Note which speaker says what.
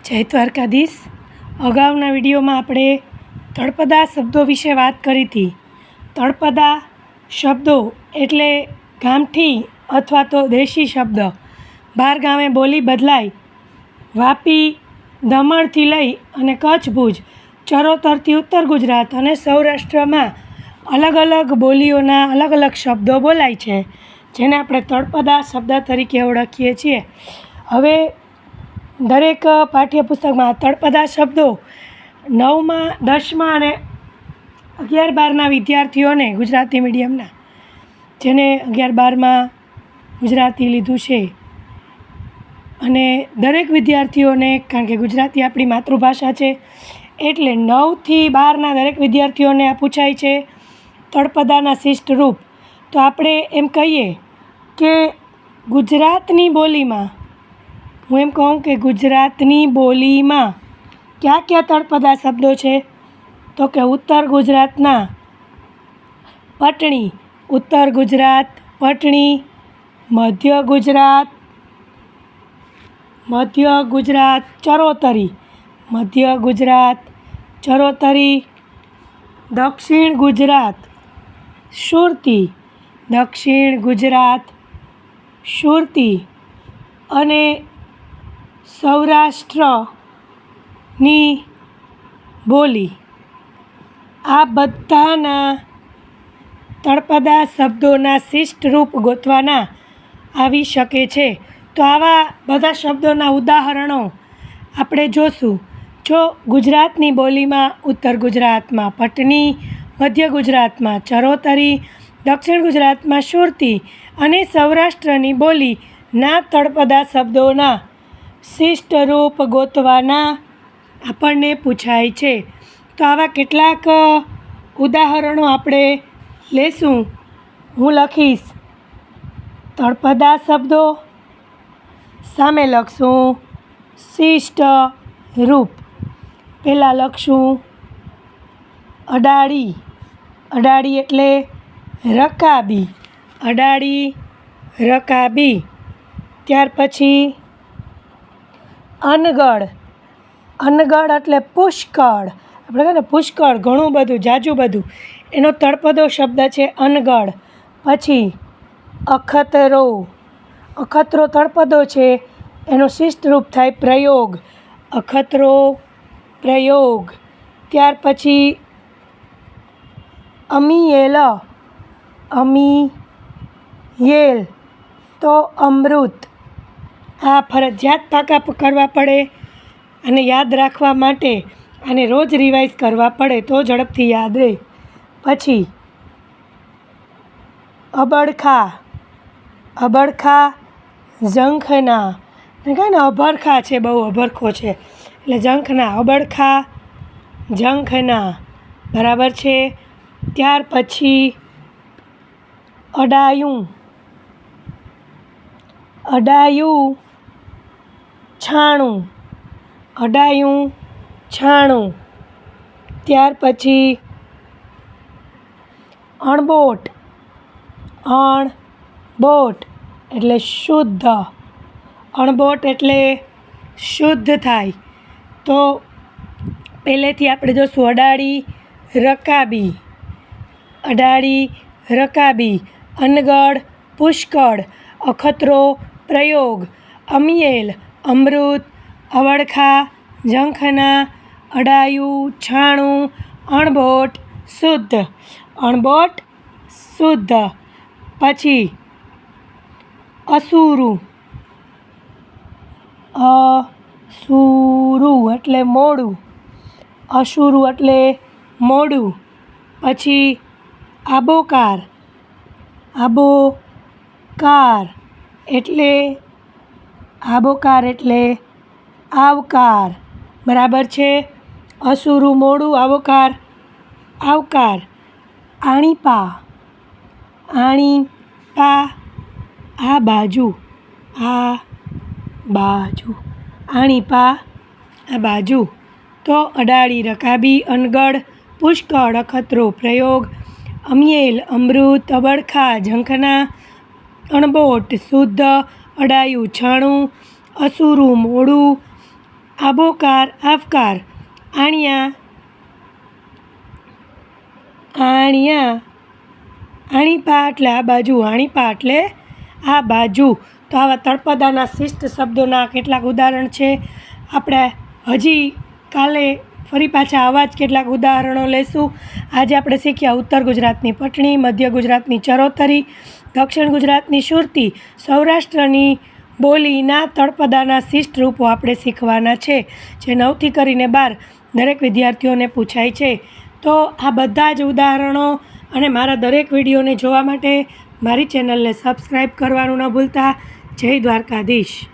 Speaker 1: જય દ્વારકાધીશ. અગાઉના વિડીયોમાં આપણે તળપદા શબ્દો વિશે વાત કરી હતી. તળપદા શબ્દો એટલે ગામઠી અથવા તો દેશી શબ્દ. બહાર ગામે બોલી બદલાય. વાપી, દમણથી લઈ અને કચ્છ, ભુજ, ચરોતરથી ઉત્તર ગુજરાત અને સૌરાષ્ટ્રમાં અલગ અલગ બોલીઓના અલગ અલગ શબ્દો બોલાય છે, જેને આપણે તળપદા શબ્દ તરીકે ઓળખીએ છીએ. હવે દરેક પાઠ્યપુસ્તકમાં તળપદા શબ્દો 9મા, 10મા અને 11-12ના વિદ્યાર્થીઓને, ગુજરાતી મીડિયમના જેને 11-12માં ગુજરાતી લીધું છે, અને દરેક વિદ્યાર્થીઓને, કારણ કે ગુજરાતી આપણી માતૃભાષા છે એટલે 9થી 12ના દરેક વિદ્યાર્થીઓને આ પૂછાય છે તળપદાના શિષ્ટ રૂપ. તો આપણે એમ કહીએ કે ગુજરાતની બોલીમાં, હું એમ કહું કે ગુજરાતની બોલીમાં કયા કયા તળપદા શબ્દો છે? તો કે ઉત્તર ગુજરાતના પટણી, ઉત્તર ગુજરાત પટણી, મધ્ય ગુજરાત ચરોતરી, મધ્ય ગુજરાત ચરોતરી, દક્ષિણ ગુજરાત સુરતી, દક્ષિણ ગુજરાત સુરતી, અને સૌરાષ્ટ્રની બોલી. આ બધાના તળપદા શબ્દોના શિષ્ટ રૂપ ગોતવાના આવી શકે છે. તો આવા બધા શબ્દોના ઉદાહરણો આપણે જોશું. જો ગુજરાતની બોલીમાં ઉત્તર ગુજરાતમાં પટણી, મધ્ય ગુજરાતમાં ચરોતરી, દક્ષિણ ગુજરાતમાં સુરતી અને સૌરાષ્ટ્રની બોલીના તળપદા શબ્દોના શિષ્ટ રૂપ ગોતવાના આપણને પૂછાય છે. તો આવા કેટલાક ઉદાહરણો આપણે લેશું. હું લખીશ તળપદા શબ્દો, સામે લખશું શિષ્ટ રૂપ. પહેલાં લખશું અડાળી. અડાળી એટલે રકાબી, અડાળી રકાબી. ત્યાર પછી અનગઢ. અનગઢ એટલે પુષ્કળ. આપણે કહીએ ને પુષ્કળ, ઘણું બધું, જાજુ બધું, એનો તળપદો શબ્દ છે અનગઢ. પછી અખતરો. અખતરો તળપદો છે, એનો શિષ્ટ રૂપ થાય પ્રયોગ. અખતરો પ્રયોગ. ત્યાર પછી અમિયેલ. અમિયેલ તો અમૃત. આ ફરજિયાત પાકા કરવા પડે અને યાદ રાખવા માટે અને રોજ રિવાઇઝ કરવા પડે તો ઝડપથી યાદ રહે. પછી અબડખા. અબડખા ઝંખના. કહે ને અભરખા છે, બહુ અભરખો છે એટલે ઝંખના. અબડખા ઝંખના. બરાબર છે. ત્યાર પછી અડાયું. અડાયું છાણું. અડાયું છાણું. ત્યાર પછી અણબોટ. અણબોટ એટલે શુદ્ધ. અણબોટ એટલે શુદ્ધ થાય. તો પહેલેથી આપણે જોઈશું અડાળી રકાબી. અડાળી રકાબી. અનગઢ પુષ્કળ. અખતરો પ્રયોગ. અમિયેલ અમૃત. અબડખા ઝંખના. અડાયું છાણું. અણબોટ શુદ્ધ. અણબોટ શુદ્ધ. પછી અસુરું. અસુરું એટલે મોડું. અસુરું એટલે મોડું. પછી આબોકાર. આબોકાર એટલે આબોકાર એટલે આવકાર. બરાબર છે. અસુરું મોડું, આવકાર આવકાર. આણીપા. આણીપા આ બાજુ. આ બાજુ. આણીપા આ બાજુ. તો અડાળી રકાબી, અનગઢ પુષ્કળ, અખતરો પ્રયોગ, અમિયેલ અમૃત, અબડખા ઝંખના, અણબોટ શુદ્ધ, અડાયું છાણું, અસુરું મોડું, આબોકાર આવકાર, આણિયા આણિયા, આણીપા એટલે આ બાજુ, આણીપા એટલે આ બાજુ. તો આવા તળપદાના શિષ્ટ શબ્દોના કેટલાક ઉદાહરણ છે. આપણે હજી કાલે ફરી પાછા આવા જ કેટલાક ઉદાહરણો લઈશું. આજે આપણે શીખ્યા ઉત્તર ગુજરાતની પટણી, મધ્ય ગુજરાતની ચરોતરી, દક્ષિણ ગુજરાતની સુરતી, સૌરાષ્ટ્રની બોલીના તળપદાના શિષ્ટ રૂપો આપણે શીખવાના છે, જે 9થી કરીને 12 દરેક વિદ્યાર્થીઓને પૂછાય છે. તો આ બધા જ ઉદાહરણો અને મારા દરેક વિડીયોને જોવા માટે મારી ચેનલને સબસ્ક્રાઈબ કરવાનું ન ભૂલતા. જય દ્વારકાધીશ.